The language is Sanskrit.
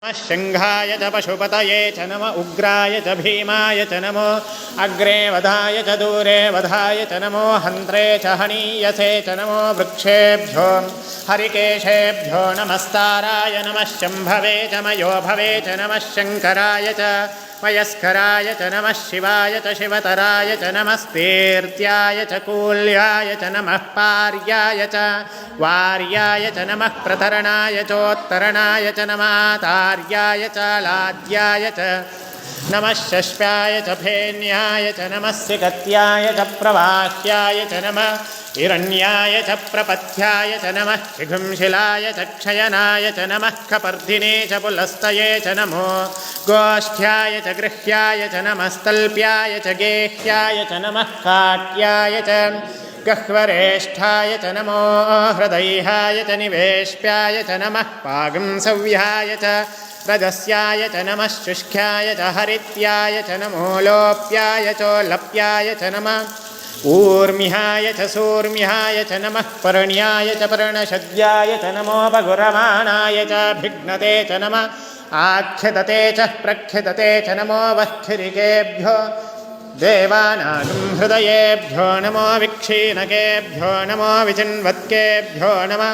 शंघाय च पशुपतये च नम उग्राय च भीमाय च नमो अग्रे वधाय च दूरे वधाय च नमो हन्त्रे च हनीयसे च नमो वृक्षेभ्यो हरिकेशेभ्यो नमस्ताराय नमः शम्भवे च मयो भवे च नमः शङ्कराय च वयस्कराय च नमः शिवाय च शिवतराय च नमस्तीर्त्याय च कूल्याय च नमः पार्याय च वार्याय च नमः प्रतरणाय चोत्तरणाय च नमः तार्याय च लाद्याय च नमः शष्प्याय च फेन्याय च नमः सिकत्याय च प्रवाह्याय च नमः हिरण्याय च प्रपथ्याय च नमः शिखुंशिलाय च क्षयनाय च नमः खपर्धिने च पुलस्तये च नमो गोष्ठ्याय च गृह्याय च नमस्तल्प्याय च गेह्याय च नमः काट्याय च गह्वरेष्ठाय च नमो हृदय्याय च निवेश्याय च नमः पागंसव्याय च रजस्याय च नमः शुष्क्याय च हरित्याय च नमो लोप्याय चोलप्याय च नमः ऊर्मिहाय च सूर्मिहाय च नमः पर्ण्याय च पर्णशद्याय च नमो पगुरमाणाय च भिघ्नते च नमः आख्यतते च प्रख्यतते च नमो वह्खिरिकेभ्यो देवानागं हृदयेभ्यो नमो विक्षीणकेभ्यो नमो विचिन्वत्केभ्यो नमः